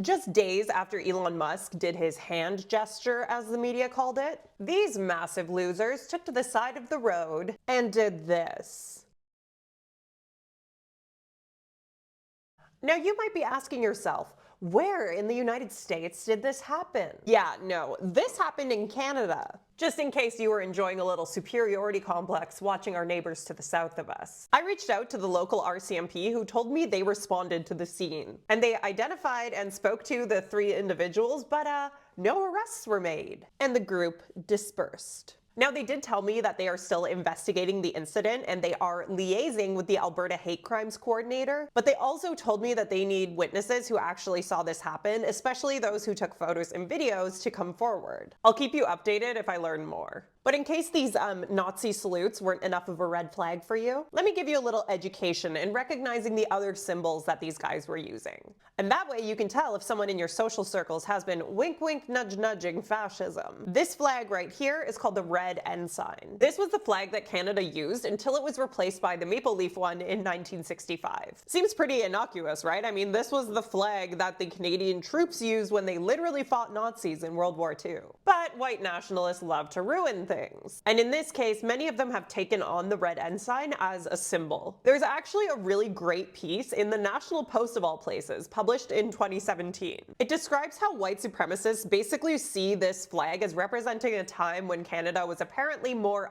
Just days after Elon Musk did his hand gesture, as the media called it, these massive losers took to the side of the road and did this. Now you might be asking yourself, where in the United States did this happen? Yeah, no, this happened in Canada. Just in case you were enjoying a little superiority complex watching our neighbors to the south of us. I reached out to the local RCMP who told me they responded to the scene. And they identified and spoke to the 3 individuals, but no arrests were made. And the group dispersed. Now, they did tell me that they are still investigating the incident and they are liaising with the Alberta Hate Crimes Coordinator, but they also told me that they need witnesses who actually saw this happen, especially those who took photos and videos, to come forward. I'll keep you updated if I learn more. But in case these Nazi salutes weren't enough of a red flag for you, let me give you a little education in recognizing the other symbols that these guys were using. And that way you can tell if someone in your social circles has been wink wink nudge nudging fascism. This flag right here is called the red ensign. This was the flag that Canada used until it was replaced by the maple leaf one in 1965. Seems pretty innocuous, right? I mean, this was the flag that the Canadian troops used when they literally fought Nazis in World War II. But white nationalists love to ruin things. And in this case, many of them have taken on the red ensign as a symbol. There's actually a really great piece in the National Post of all places, published in 2017. It describes how white supremacists basically see this flag as representing a time when Canada was apparently more,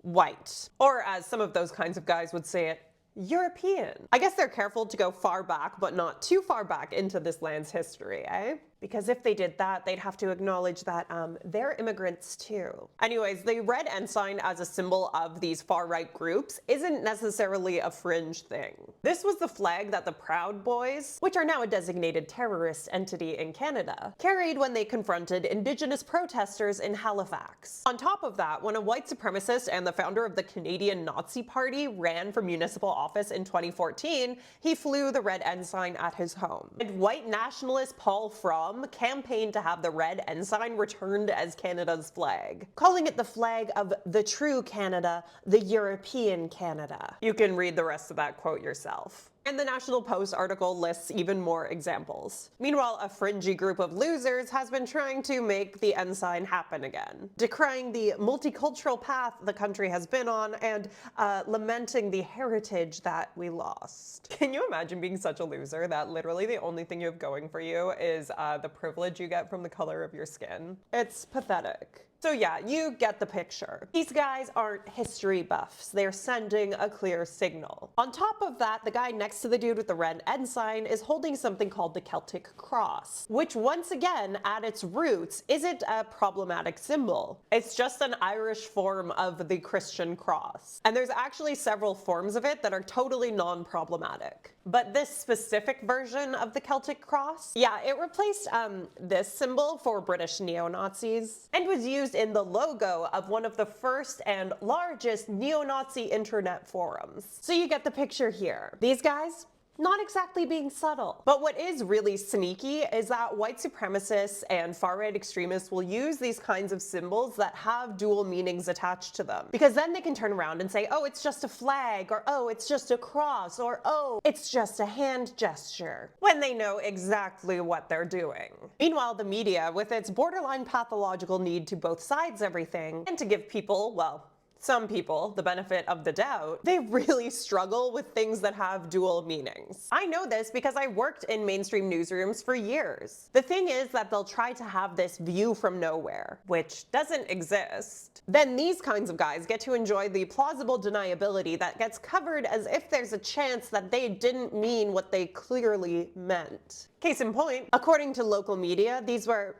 white. Or as some of those kinds of guys would say it, European. I guess they're careful to go far back, but not too far back into this land's history, eh? Because if they did that, they'd have to acknowledge that they're immigrants too. Anyways, the red ensign as a symbol of these far-right groups isn't necessarily a fringe thing. This was the flag that the Proud Boys, which are now a designated terrorist entity in Canada, carried when they confronted Indigenous protesters in Halifax. On top of that, when a white supremacist and the founder of the Canadian Nazi Party ran for municipal office in 2014, he flew the red ensign at his home. And white nationalist Paul Fromm campaigned to have the red ensign returned as Canada's flag, calling it the flag of the true Canada, the European Canada. You can read the rest of that quote yourself. And the National Post article lists even more examples. Meanwhile, a fringy group of losers has been trying to make the ensign happen again, decrying the multicultural path the country has been on and lamenting the heritage that we lost. Can you imagine being such a loser that literally the only thing you have going for you is the privilege you get from the color of your skin? It's pathetic. So yeah, you get the picture. These guys aren't history buffs. They're sending a clear signal. On top of that, the guy next to the dude with the red ensign is holding something called the Celtic cross, which once again, at its roots, isn't a problematic symbol. It's just an Irish form of the Christian cross. And there's actually several forms of it that are totally non-problematic. But this specific version of the Celtic cross, yeah, it replaced this symbol for British neo-Nazis and was used in the logo of one of the first and largest neo-Nazi internet forums. So you get the picture here. These guys, not exactly being subtle. But what is really sneaky is that white supremacists and far-right extremists will use these kinds of symbols that have dual meanings attached to them. Because then they can turn around and say, oh, it's just a flag, or oh, it's just a cross, or oh, it's just a hand gesture, when they know exactly what they're doing. Meanwhile, the media, with its borderline pathological need to both sides everything, and to give people, well, some people, the benefit of the doubt, they really struggle with things that have dual meanings. I know this because I worked in mainstream newsrooms for years. The thing is that they'll try to have this view from nowhere, which doesn't exist. Then these kinds of guys get to enjoy the plausible deniability that gets covered as if there's a chance that they didn't mean what they clearly meant. Case in point, according to local media, these were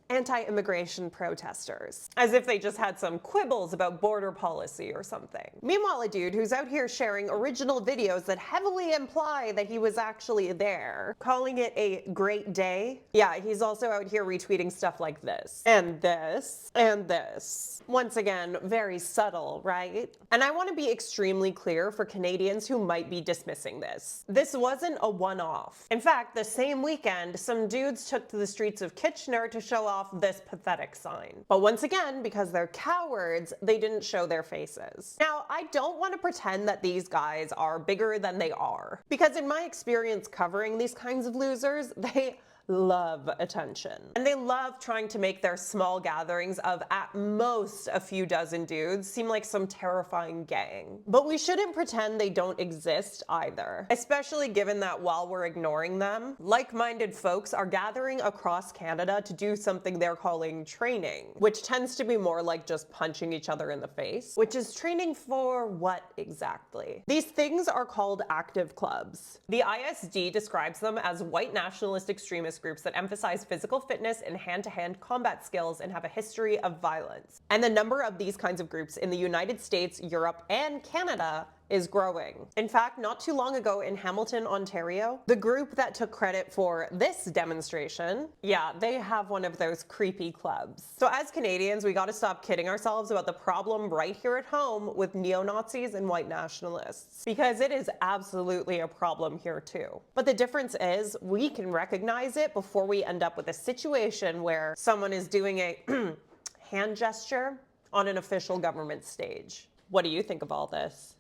anti-immigration protesters, as if they just had some quibbles about border policy or something. Meanwhile, a dude who's out here sharing original videos that heavily imply that he was actually there, calling it a great day. Yeah, he's also out here retweeting stuff like this, and this, and this. Once again, very subtle, right? And I want to be extremely clear for Canadians who might be dismissing this. This wasn't a one-off. In fact, the same weekend, some dudes took to the streets of Kitchener to show off this pathetic sign. But once again, because they're cowards, they didn't show their faces. Now, I don't want to pretend that these guys are bigger than they are, because in my experience covering these kinds of losers, they love attention. And they love trying to make their small gatherings of at most a few dozen dudes seem like some terrifying gang. But we shouldn't pretend they don't exist either, especially given that while we're ignoring them, like-minded folks are gathering across Canada to do something they're calling training, which tends to be more like just punching each other in the face, which is training for what exactly? These things are called active clubs. The ISD describes them as white nationalist extremist groups that emphasize physical fitness and hand-to-hand combat skills and have a history of violence. And the number of these kinds of groups in the United States, Europe, and Canada is growing. In fact, not too long ago in Hamilton, Ontario, the group that took credit for this demonstration, yeah, they have one of those creepy clubs. So as Canadians, we gotta stop kidding ourselves about the problem right here at home with neo-Nazis and white nationalists, because it is absolutely a problem here too. But the difference is we can recognize it before we end up with a situation where someone is doing a hand gesture on an official government stage. What do you think of all this?